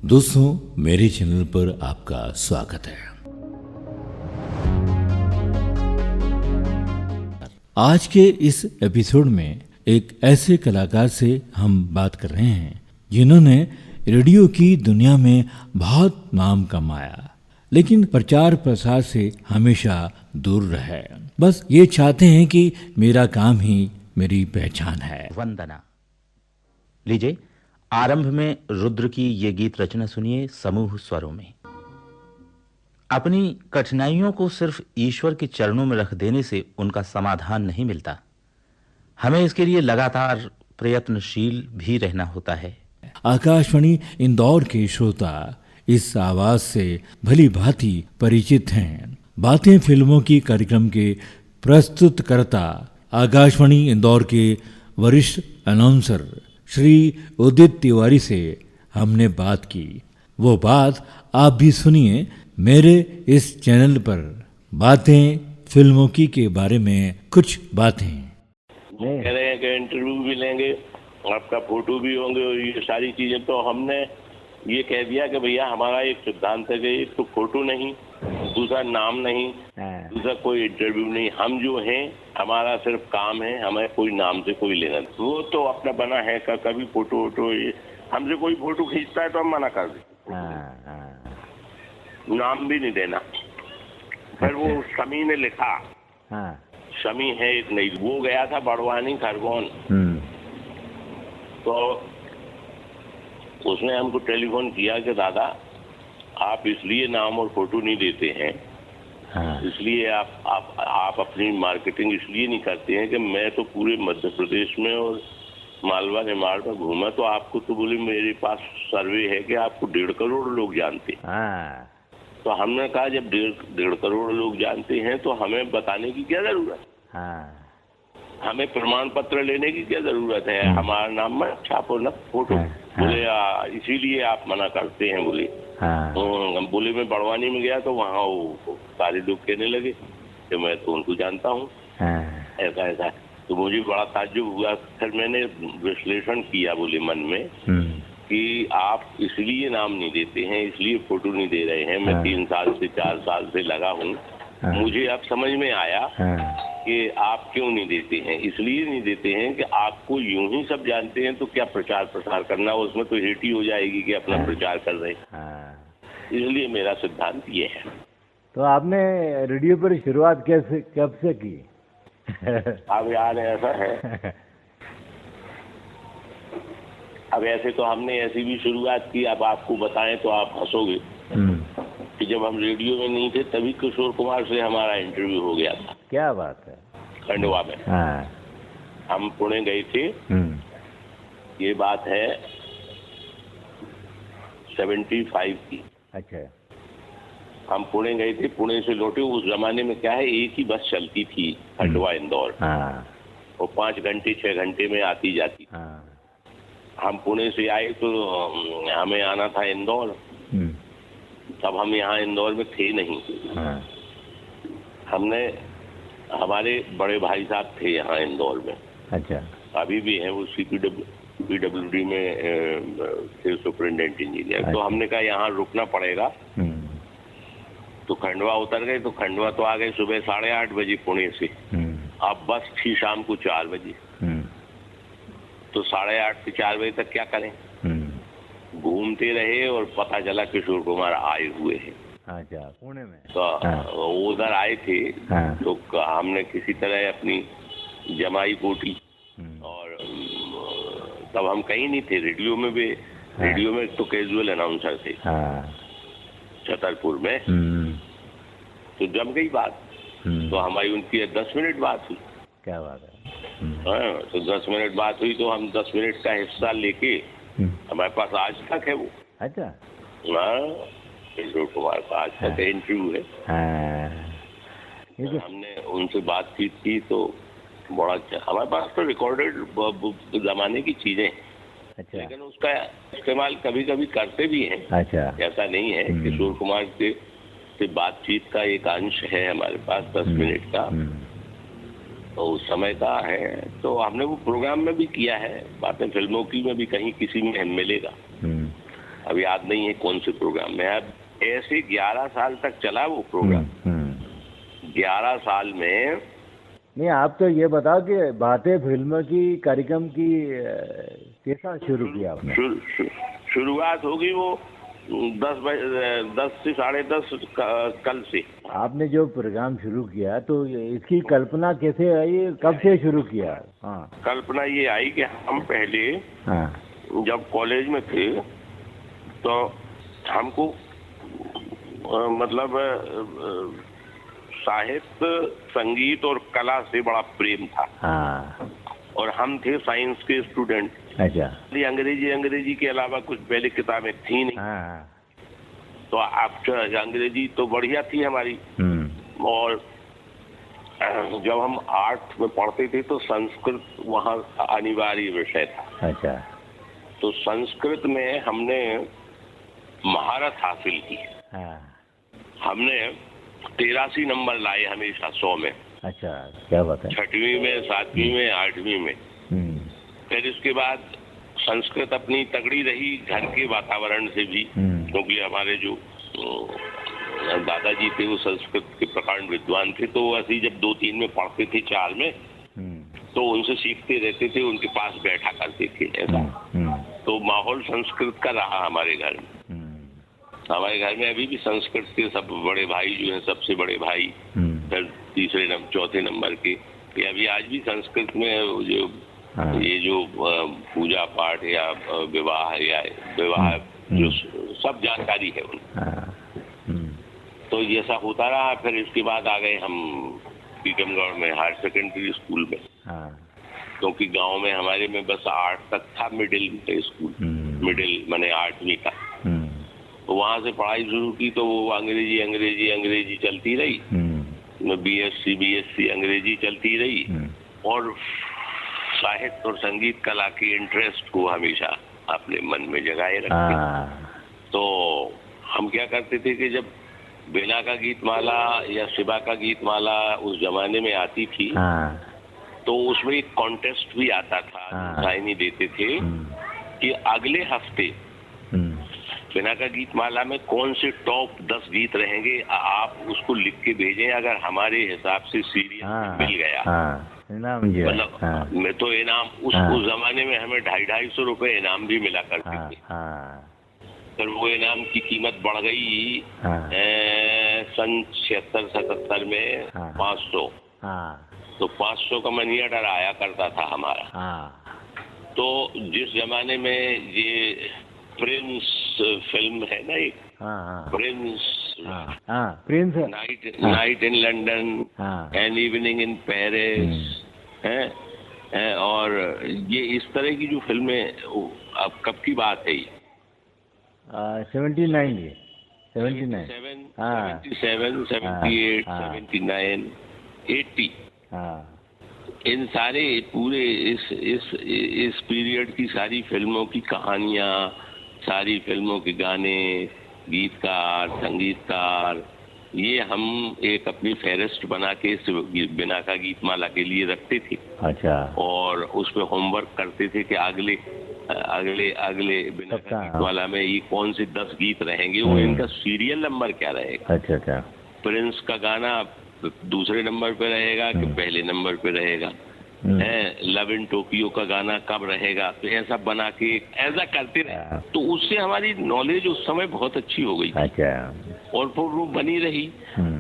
दोस्तों, मेरे चैनल पर आपका स्वागत है। आज के इस एपिसोड में एक ऐसे कलाकार से हम बात कर रहे हैं जिन्होंने रेडियो की दुनिया में बहुत नाम कमाया, लेकिन प्रचार प्रसार से हमेशा दूर रहे। बस ये चाहते हैं कि मेरा काम ही मेरी पहचान है। वंदना। लीजिए, आरंभ में रुद्र की ये गीत रचना सुनिए समूह स्वरों में। अपनी कठिनाइयों को सिर्फ ईश्वर के चरणों में रख देने से उनका समाधान नहीं मिलता, हमें इसके लिए लगातार प्रयत्नशील भी रहना होता है। आकाशवाणी इंदौर के श्रोता इस आवाज से भली भांति परिचित हैं। बातें फिल्मों की कार्यक्रम के प्रस्तुतकर्ता आकाशवाणी इंदौर के वरिष्ठ अनाउंसर श्री उदित तिवारी से हमने बात की। वो बात आप भी सुनिए मेरे इस चैनल पर। बातें फिल्मों की के बारे में कुछ बातें कह रहे हैं कि इंटरव्यू भी लेंगे, आपका फोटो भी होंगे और ये सारी चीजें। तो हमने ये कह दिया कि भैया हमारा एक सिद्धांत है कि एक तो फोटो नहीं, दूसरा नाम नहीं, दूसरा कोई इंटरव्यू नहीं। हम जो हैं हमारा सिर्फ काम है, हमें कोई नाम से कोई लेना नहीं। वो तो अपना बना है का कभी फोटो वोटो हमसे कोई फोटो खींचता है तो हम मना कर दें, नाम भी नहीं देना। फिर वो शमी ने लिखा, शमी है एक नहीं, वो गया था बड़वानी खरगोन, तो उसने हमको टेलीफोन किया कि दादा आप इसलिए नाम और फोटो नहीं देते हैं, इसलिए आप अपनी मार्केटिंग इसलिए नहीं करते हैं कि मैं तो पूरे मध्य प्रदेश में और मालवा निमाड़ में घूमा, तो आपको तो बोले मेरे पास सर्वे है कि आपको 1.5 करोड़ लोग जानते हैं। तो हमने कहा जब 1.5 करोड़ लोग जानते हैं तो हमें बताने की क्या जरूरत है, हमें प्रमाण पत्र लेने की क्या जरूरत है, हमारा नाम में छापो न फोटो। बोले इसीलिए आप मना करते हैं। बोले हम बोले मैं बड़वानी में गया तो वहाँ वो सारे लोग कहने लगे कि मैं तो उनको जानता हूँ, ऐसा ऐसा। तो मुझे बड़ा ताज्जुब हुआ। फिर मैंने विश्लेषण किया बोले मन में कि आप इसलिए नाम नहीं देते हैं, इसलिए फोटो नहीं दे रहे हैं। मैं 3 साल से 4 साल से लगा हूँ, मुझे अब समझ में आया कि आप क्यों नहीं देते हैं। इसलिए नहीं देते हैं कि आपको यूं ही सब जानते हैं तो क्या प्रचार प्रसार करना, उसमें तो हेटी हो जाएगी कि अपना प्रचार कर रहे हैं। इसलिए मेरा सिद्धांत ये है। तो आपने रेडियो पर शुरुआत कब से की? अब यार ऐसा है, अब ऐसे तो हमने ऐसी भी शुरुआत की, अब आपको बताएं तो आप हंसोगे कि जब हम रेडियो में नहीं थे तभी किशोर कुमार से हमारा इंटरव्यू हो गया था। क्या बात है? खंडवा में। हम पुणे गए थे, ये बात है 75 की। अच्छा। हम पुणे गए थे, पुणे से लौटे। उस जमाने में क्या है, एक ही बस चलती थी खंडवा इंदौर, वो 5 घंटे 6 घंटे में आती जाती। हम पुणे से आए तो हमें आना था इंदौर। तब हम यहाँ इंदौर में थे नहीं। हमने, हमारे बड़े भाई साहब थे यहाँ इंदौर में। अच्छा। अभी भी हैं, वो PWD में थे सुपरिटेंडेंट इंजीनियर। तो हमने कहा यहाँ रुकना पड़ेगा, तो खंडवा उतर गए। तो खंडवा तो आ गए सुबह 8:30 बजे पुणे से। अब बस थी शाम को 4 बजे। तो 8:30 से 4 बजे तक क्या करें, घूमते रहे और पता चला किशोर कुमार आए हुए हैं। अच्छा, पुणे में। तो उधर आए थे। तो हमने किसी तरह अपनी जमाई कोटी, और तब हम कहीं नहीं थे, रेडियो में भी। रेडियो में तो कैजुअल अनाउंसर थे छतरपुर में। तो जम गई बात। तो हमारी उनकी 10 मिनट बात हुई। क्या बात है? तो 10 मिनट बात हुई तो हम 10 मिनट का हिस्सा लेके, हमारे पास आज तक है वो। अच्छा। किशोर कुमार का आज तक इंटरव्यू है। हमने उनसे बातचीत की तो बड़ा अच्छा, हमारे पास तो रिकॉर्डेड जमाने की चीजें। अच्छा। लेकिन उसका इस्तेमाल कभी कभी करते भी हैं। अच्छा। ऐसा नहीं है। किशोर कुमार से बातचीत का एक अंश है हमारे पास 10 मिनट का, तो उस समय का है। तो हमने वो प्रोग्राम में भी किया है, बातें फिल्मों की में भी कहीं किसी में मिलेगा। अब याद नहीं है कौन से प्रोग्राम में। अब ऐसे 11 साल तक चला वो प्रोग्राम। 11 साल में। नहीं, आप तो ये बताओ कि बातें फिल्म की कार्यक्रम की कैसा शुरू किया आपने? शुरुआत होगी वो 10 से 10:30 कल से। आपने जो प्रोग्राम शुरू किया तो इसकी कल्पना कैसे आई, कब से शुरू किया? हाँ, कल्पना ये आई कि हम पहले जब कॉलेज में थे तो हमको मतलब साहित्य, संगीत और कला से बड़ा प्रेम था। और हम थे साइंस के स्टूडेंट। अच्छा। अंग्रेजी के अलावा कुछ पहले किताबें थी नहीं। तो आप अंग्रेजी तो बढ़िया थी हमारी। और जब हम आर्ट में पढ़ते थे तो संस्कृत वहाँ अनिवार्य विषय था। अच्छा। तो संस्कृत में हमने महारत हासिल की। हमने 83 नंबर लाए हमेशा 100 में। अच्छा, क्या बात है। 6वीं में, 7वीं में, 8वीं में। फिर इसके बाद संस्कृत अपनी तगड़ी रही घर के वातावरण से भी, क्योंकि हमारे जो दादाजी थे वो संस्कृत के प्रकांड विद्वान थे। तो ऐसे जब 2-3 में पढ़ते थे, 4 में, तो उनसे सीखते रहते थे, उनके पास बैठा करते थे ऐसा। तो माहौल संस्कृत का रहा हमारे घर में। हमारे घर में अभी भी संस्कृत के सब बड़े भाई जो हैं, सबसे बड़े भाई, फिर 3रे 4थे नंबर के, ये अभी आज भी संस्कृत में जो ये जो पूजा पाठ या विवाह जो सब जानकारी है उन। तो ये ऐसा होता रहा। फिर इसके बाद आ गए हम टीकमगढ़ में हायर सेकेंडरी स्कूल में, क्योंकि गांव में हमारे में बस 8 तक था मिडिल स्कूल, मिडिल माने 8वीं का। तो वहां से पढ़ाई शुरू की तो वो अंग्रेजी चलती रही। बीएससी अंग्रेजी चलती रही। और साहित्य और संगीत कला के इंटरेस्ट को हमेशा अपने मन में जगाए रखते। तो हम क्या करते थे कि जब बीना का गीतमाला या शिवा का गीतमाला उस जमाने में आती थी, तो उसमें एक कॉन्टेस्ट भी आता था, साइनी देते थे कि अगले हफ्ते बीना का गीतमाला में कौन से टॉप 10 गीत रहेंगे, आप उसको लिख के भेजें। अगर हमारे हिसाब से सीरियल मिल गया मतलब मैं तो इनाम उस जमाने में हमें 250-250 रुपए इनाम भी मिला करते थे। फिर वो इनाम की कीमत बढ़ गई सन 76-77 में 500। तो 500 का मनी ऑर्डर आया करता था हमारा। तो जिस जमाने में ये प्रिंस फिल्म है ना, एक Prince night in London an evening in Paris है, और ये इस तरह की जो फिल्में, अब कब की बात है ये? 79, 77, 78, 79, 80। इन सारे पूरे इस पीरियड की सारी फिल्मों की कहानियां, सारी फिल्मों के गाने, गीतकार, संगीतकार, ये हम एक अपनी फेहरिस्त बना के बिना का गीतमाला के लिए रखते थे। अच्छा। और उसमें होमवर्क करते थे कि अगले बिना का गीतमाला में ये कौन से 10 गीत रहेंगे, वो इनका सीरियल नंबर क्या रहेगा। अच्छा। प्रिंस का गाना 2रे नंबर पे रहेगा कि पहले नंबर पे रहेगा, लव इन टोक्यो का गाना कब रहेगा। तो ऐसा बना के ऐसा करते रहे। तो उससे हमारी नॉलेज उस समय बहुत अच्छी हो गई। अच्छा। और फिर वो बनी रही।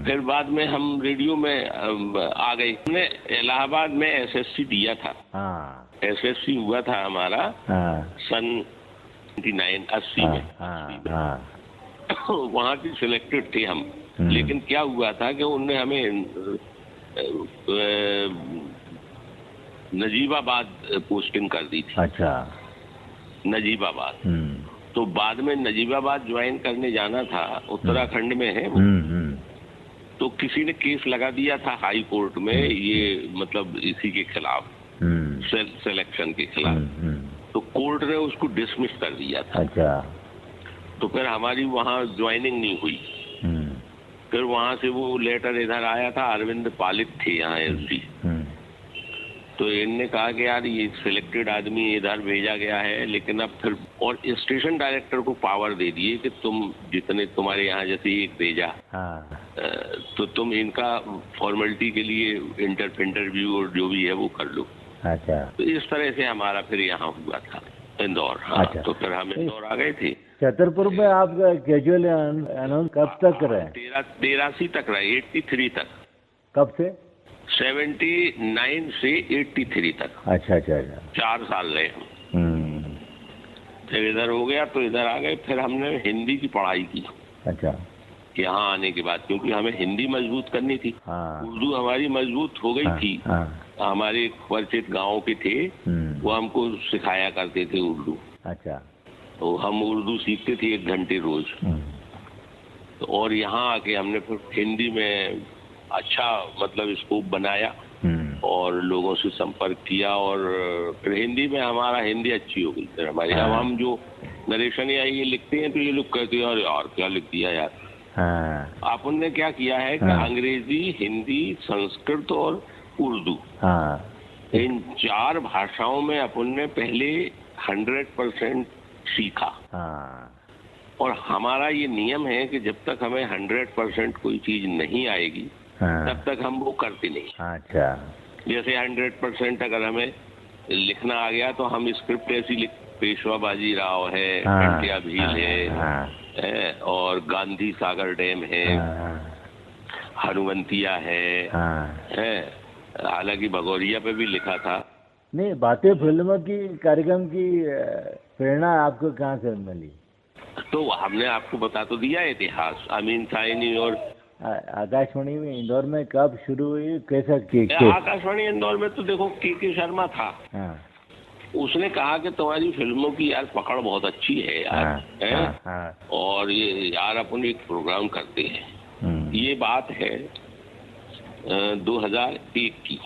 फिर बाद में हम रेडियो में आ गए। हमने इलाहाबाद में एसएससी दिया था। एसएससी हुआ था हमारा सन 80 में। वहाँ की सिलेक्टेड थे हम। लेकिन क्या हुआ था कि उनने हमें नजीबाबाद पोस्टिंग कर दी थी। अच्छा। नजीबाबाद। तो बाद में नजीबाबाद ज्वाइन करने जाना था, उत्तराखंड में है। तो किसी ने केस लगा दिया था हाई कोर्ट में, ये मतलब इसी के खिलाफ, सिलेक्शन के खिलाफ। तो कोर्ट ने उसको डिसमिस कर दिया था। अच्छा। तो फिर हमारी वहाँ ज्वाइनिंग नहीं हुई। फिर वहाँ से वो लेटर इधर आया था, अरविंद पालित थे यहाँ एसडी। तो इनने कहा कि यार ये सिलेक्टेड आदमी इधर भेजा गया है, लेकिन अब फिर और स्टेशन डायरेक्टर को पावर दे दिए कि तुम जितने तुम्हारे यहाँ जैसे एक भेजा तो तुम इनका फॉर्मेलिटी के लिए इंटरव्यू और जो भी है वो कर लो। अच्छा। तो इस तरह से हमारा फिर यहाँ हुआ था इंदौर। हाँ। अच्छा। तो फिर हम इंदौर आ गए थे। छतरपुर में आप कैजुअल अनाउंस कब तक रहे? 83 तक रहे, 83 तक। कब से? 79 से 83 तक। अच्छा अच्छा अच्छा। 4 साल रहे हम। फिर इधर हो गया तो इधर आ गए। फिर हमने हिंदी की पढ़ाई की। अच्छा। यहाँ आने के बाद, क्योंकि हमें हिंदी मजबूत करनी थी। उर्दू हमारी मजबूत हो गई थी। हमारे परिचित गांव के थे, वो हमको सिखाया करते थे उर्दू। अच्छा। तो हम उर्दू सीखते थे 1 घंटे रोज। तो और यहाँ आके हमने फिर हिंदी में अच्छा मतलब स्कोप बनाया और लोगों से संपर्क किया, और फिर हिंदी में हमारा हिंदी अच्छी हो गई फिर हमारी। अब हम जो नरेशन या ये लिखते हैं तो ये लोग कहते हैं अरे यार क्या लिख दिया यार। अपन ने क्या किया है कि अंग्रेजी, हिंदी, संस्कृत और उर्दू, इन 4 भाषाओं में अपन ने पहले 100% सीखा। और हमारा ये नियम है कि जब तक हमें 100% कोई चीज नहीं आएगी तब तक हम वो करते नहीं। अच्छा। जैसे 100% अगर हमें लिखना आ गया तो हम स्क्रिप्ट ऐसी लिख, पेशवा बाजीराव है, घंटिया भील है और गांधी सागर डैम है, हनुमंतिया है। हालांकि भगोरिया पे भी लिखा था। नहीं, बातें फिल्म की कार्यक्रम की प्रेरणा आपको कहाँ से मिली? तो हमने आपको बता तो दिया इतिहास। अमीन साइनी और आकाशवाणी में इंदौर में कब शुरू हुई, कैसा? आकाशवाणी इंदौर में तो देखो के शर्मा था। उसने कहा कि तुम्हारी फिल्मों की यार पकड़ बहुत अच्छी है यार। और ये यार अपन एक प्रोग्राम करते हैं। ये बात है 2001 की।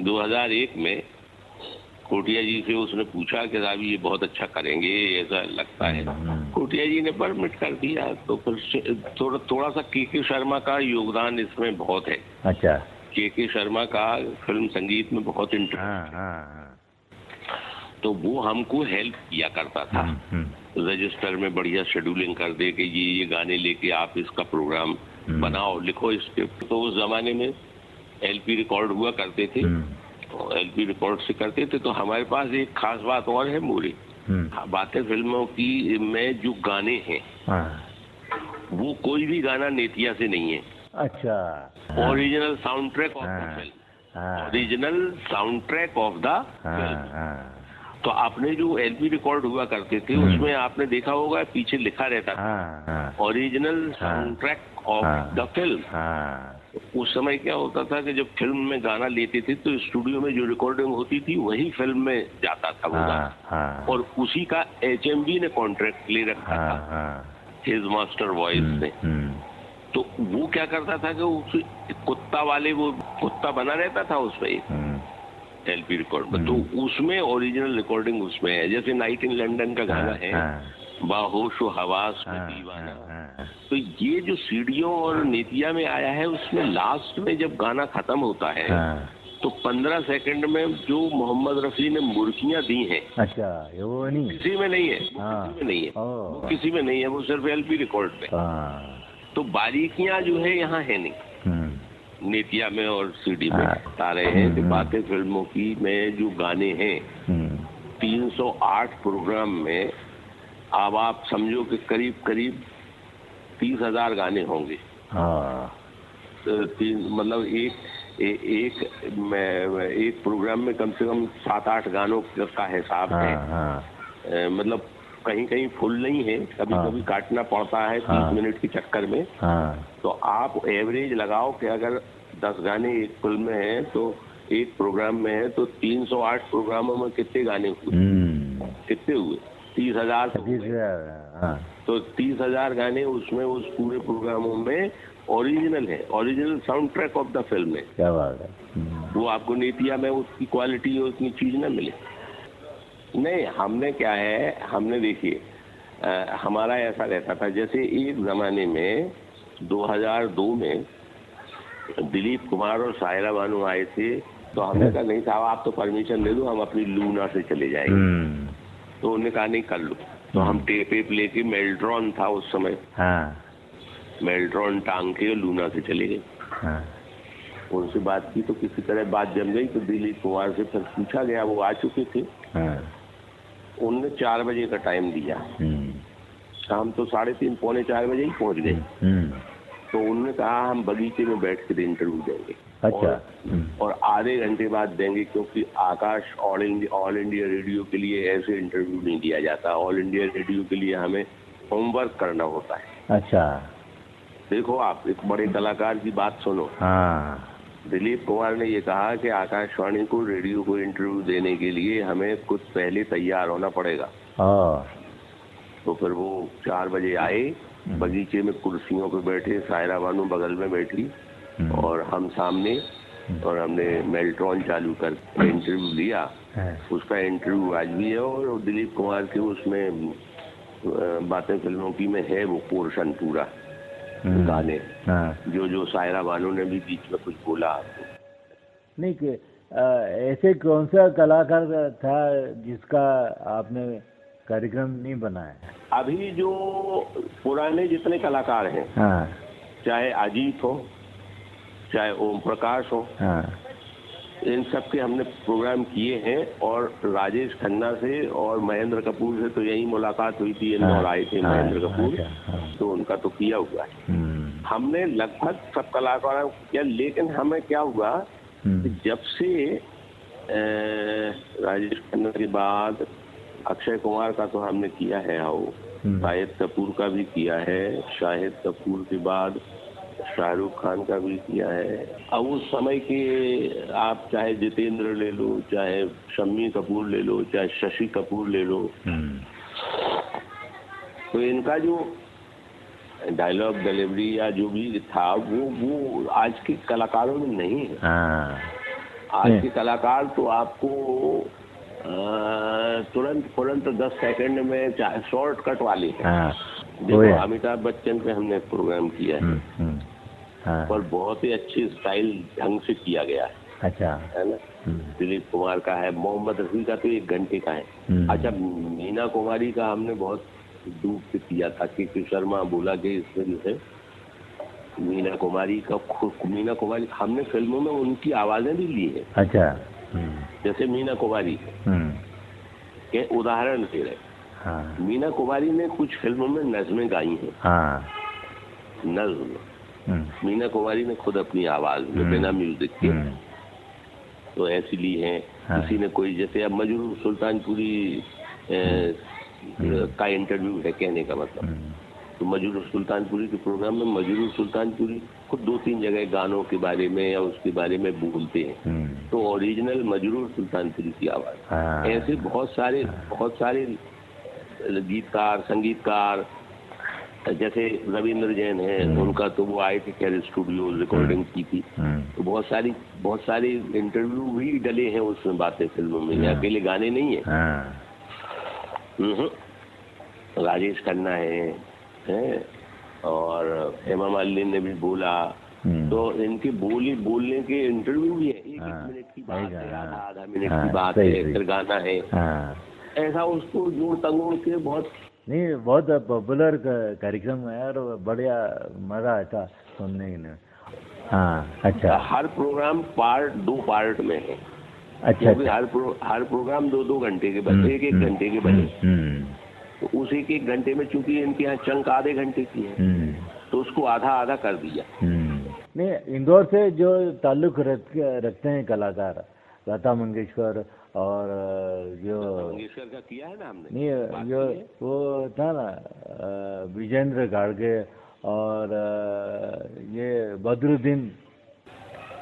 2001 में कोटिया जी से उसने पूछा कि साहब ये बहुत अच्छा करेंगे ऐसा लगता है। कोटिया जी ने परमिट कर दिया। तो फिर थोड़ा सा के शर्मा का योगदान इसमें बहुत है। अच्छा। के शर्मा का फिल्म संगीत में बहुत इंटरेस्ट, तो वो हमको हेल्प किया करता था। रजिस्टर में बढ़िया शेड्यूलिंग कर दे कि ये गाने लेके आप इसका प्रोग्राम बनाओ, लिखो स्क्रिप्ट। तो उस जमाने में LP रिकॉर्ड हुआ करते थे, LP रिकॉर्ड से करते थे। तो हमारे पास एक खास बात और है मोरे, बातें फिल्मों की में जो गाने हैं वो कोई भी गाना नेतिया से नहीं है। अच्छा। Original sound track of the film, original sound track of the film. तो आपने जो LP रिकॉर्ड हुआ करते थे उसमें आपने देखा होगा पीछे लिखा रहता था original sound track of the film. उस समय क्या होता था कि जब फिल्म में गाना लेते थे तो स्टूडियो में जो रिकॉर्डिंग होती थी वही फिल्म में जाता था वो गाना, और उसी का HMV ने कॉन्ट्रैक्ट ले रखा था हिज मास्टर वॉइस ने। तो वो क्या करता था कि उस कुत्ता वाले, वो कुत्ता बना रहता था उसमें LP रिकॉर्ड में, तो उसमें ओरिजिनल रिकॉर्डिंग उसमें है। जैसे नाइट इन लंदन का गाना है बाहोशो हवास में दीवाना। तो ये जो सीडियों और नेतिया में आया है उसमें लास्ट में जब गाना खत्म होता है तो 15 सेकंड में जो मोहम्मद रफी ने मुर्गियां दी हैं, अच्छा, वो नहीं किसी में नहीं है, किसी में नहीं है, वो किसी में नहीं है, वो सिर्फ LP रिकॉर्ड पे। तो बारीकियां जो है यहाँ है नहीं, नेतिया में और CD में बता रहे हैं कि बातें फिल्मों की में जो गाने हैं 308 प्रोग्राम में, अब आप समझो कि करीब करीब 30,000 गाने होंगे। मतलब एक प्रोग्राम में कम से कम 7-8 गानों का हिसाब है। मतलब कहीं कहीं फुल नहीं है, कभी कभी काटना पड़ता है 30 मिनट के चक्कर में। तो आप एवरेज लगाओ कि अगर 10 गाने एक फिल्म में हैं तो एक प्रोग्राम में है तो 308 प्रोग्रामों में कितने गाने हुए? कितने हुए? 30,000। तो 30,000 गाने उसमें उस पूरे प्रोग्रामों में ओरिजिनल है, original sound track of the film है। क्या बात है। वो आपको नेतिया में उसकी क्वालिटी और उतनी चीज ना मिले। नहीं, हमने क्या है, हमने देखिए हमारा ऐसा रहता था, जैसे एक जमाने में 2002 में दिलीप कुमार और सायरा बानू आए थे तो हमने कहा नहीं साहब आप तो परमिशन दे दो, हम अपनी लूना से चले जाएंगे। तो उन्होंने कहा नहीं कर लो। तो हम टेप वेप लेके, मेल्ट्रॉन था उस समय, मेल्ट्रॉन टांग के लूना से चले गए। उनसे बात की तो किसी तरह बात जम गई। तो दिलीप कुमार से फिर पूछा गया, वो आ चुके थे। उनने 4 बजे का टाइम दिया। शाम तो 3:30 पौने 4 बजे ही पहुंच गए। तो उन्होंने कहा हम बगीचे में बैठ कर इंटरव्यू देंगे। अच्छा। और आधे घंटे बाद देंगे, क्योंकि आकाश ऑल इंडिया रेडियो के लिए ऐसे इंटरव्यू नहीं दिया जाता। ऑल इंडिया रेडियो के लिए हमें होमवर्क करना होता है। अच्छा। देखो आप एक बड़े कलाकार की बात सुनो। दिलीप कुमार ने ये कहा कि आकाशवाणी को, रेडियो को इंटरव्यू देने के लिए हमें कुछ पहले तैयार होना पड़ेगा। तो फिर वो 4 बजे आए, बगीचे में कुर्सियों पे बैठे, सायरा बानू बगल में बैठी और हम सामने, और हमने मेल्ट्रॉन चालू कर इंटरव्यू लिया। उसका इंटरव्यू आज भी है और दिलीप कुमार के उसमें बातें फिल्मों की में है वो पोर्शन पूरा, गाने जो सायरा बानू ने भी बीच में कुछ बोला आपको। नहीं कि ऐसे कौन सा कलाकार था जिसका आपने कार्यक्रम नहीं बनाया? अभी जो पुराने जितने कलाकार हैं, चाहे अजीत हो, चाहे ओम प्रकाश हो, इन सब के हमने प्रोग्राम किए हैं। और राजेश खन्ना से और महेंद्र कपूर से तो यही मुलाकात हुई थी, इंदौर आए थे महेंद्र कपूर, तो उनका तो किया हुआ है। हमने लगभग सब कलाकारों को किया। लेकिन हमें क्या हुआ कि जब से राजेश खन्ना के बाद अक्षय कुमार का तो हमने किया है, शाहिद कपूर का भी किया है, शाहिद कपूर के बाद शाहरुख खान का भी किया है। अब उस समय के आप चाहे जितेंद्र ले लो, चाहे शम्मी कपूर ले लो, चाहे शशि कपूर ले लो, तो इनका जो डायलॉग डिलीवरी या जो भी था वो आज के कलाकारों में नहीं है। आज के कलाकार तो आपको तुरंत 10 सेकंड में शॉर्टकट वाले हैं। देखो अमिताभ बच्चन पे हमने प्रोग्राम किया है और बहुत ही अच्छी स्टाइल ढंग से किया गया है। अच्छा, है ना। दिलीप कुमार का है, मोहम्मद रफी का तो 1 घंटे का है। अच्छा, मीना कुमारी का हमने बहुत दूर से किया था कि शर्मा बोला कि इसमें जो है मीना कुमारी हमने फिल्मों में उनकी आवाजें भी ली है। अच्छा। जैसे मीना कुमारी के उदाहरण दे रहे, मीना कुमारी ने कुछ फिल्मों में नज़में गाई हैं। नज़्म मीना कुमारी ने खुद अपनी आवाज में बिना म्यूजिक के तो ऐसी ली है। किसी ने कोई, जैसे अब मजरूर सुल्तानपुरी का इंटरव्यू है, कहने का मतलब, तो मजरूर सुल्तानपुरी के प्रोग्राम में मजरूर सुल्तानपुरी खुद 2-3 जगह गानों के बारे में या उसके बारे में बोलते हैं। तो ओरिजिनल मजरूर सुल्तानपुरी की आवाज। ऐसे बहुत सारे गीतकार, संगीतकार, जैसे रविंद्र जैन है, उनका तो वो आए थे खैर स्टूडियो रिकॉर्डिंग की थी। तो बहुत सारी इंटरव्यू भी डले हैं उसमें, बातें फिल्मों में, अकेले गाने नहीं है। राजेश खन्ना है और हेमा मालिनी ने भी बोला। तो इनके बोलने के इंटरव्यू भी है, 1-1 मिनट की बात है, आधा मिनट की बात है, फिर गाना है। ऐसा उसको जोड़ तंगोड़ के बहुत पॉपुलर कार्यक्रम है और बढ़िया मजा आता सुनने में। अच्छा, हर प्रोग्राम 2 पार्ट में है। अच्छा, हर प्रोग्राम 2-2 घंटे के बने, 1-1 घंटे के बने। तो उस 1-1 घंटे में चूंकि इनके यहाँ चंक आधे घंटे की है, तो उसको आधा कर दिया। नहीं, इंदौर से जो ताल्लुक रखते हैं कलाकार, लता मंगेशकर और जो मंगेशकर का किया है ना हमने, नहीं जो वो था ना विजेंद्र गाड़गे और ये बदरुद्दीन,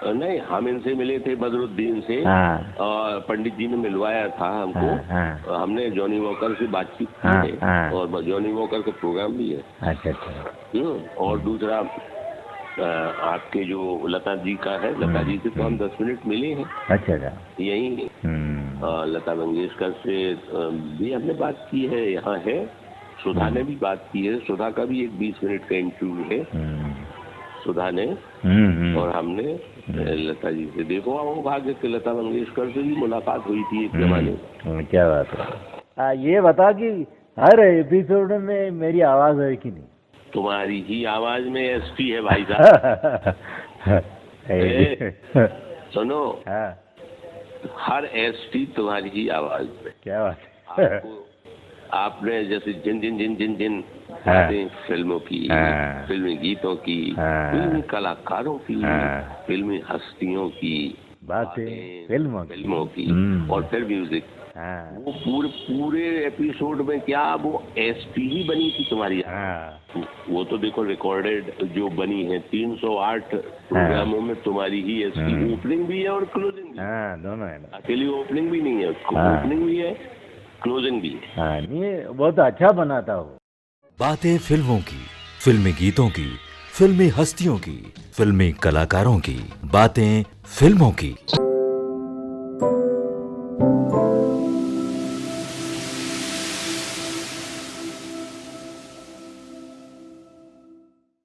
नहीं हम इनसे मिले थे बदरुद्दीन से। और पंडित जी ने मिलवाया था हमको। हमने जॉनी वॉकर से बातचीत की है और जॉनी वॉकर का प्रोग्राम भी है। अच्छा। और दूसरा आपके जो लता जी का है, लता जी से तो हम 10 मिनट मिले हैं। अच्छा, यही लता मंगेशकर से भी हमने बात की है, यहाँ है। सुधा ने भी बात की है, सुधा का भी एक 20 मिनट का इंटरव्यू है। सुधा ने और हमने लता जी से। देखो वो भाग्य कि लता मंगेशकर से भी मुलाकात हुई थी एक जमाने में। क्या बात है। ये बता कि हर एपिसोड में मेरी आवाज है कि नहीं? तुम्हारी ही आवाज में एसपी है भाई साहब। सुनो, हाँ, हर एसपी तुम्हारी ही आवाज में। क्या बात है। आपको आपने जैसे जिन जिन जिन जिन जिन बातें फिल्मों की, फिल्मी गीतों की, फिल्मी कलाकारों की, फिल्मी हस्तियों की बातें फिल्मों की और फिर म्यूजिक, वो पूरे एपिसोड में क्या वो एसपी ही बनी थी तुम्हारी। वो तो देखो रिकॉर्डेड जो बनी है 308 प्रोग्रामों में तुम्हारी ही एसपी ओपनिंग भी है और क्लोजिंग भी। दोनों है। अकेली ओपनिंग भी नहीं है, ओपनिंग भी है, क्लोजिंग भी है। ये बहुत अच्छा बनाता हो। बातें फिल्मों की, फिल्मी गीतों की, फिल्मी हस्तियों की, फिल्मी कलाकारों की, बातें फिल्मों की।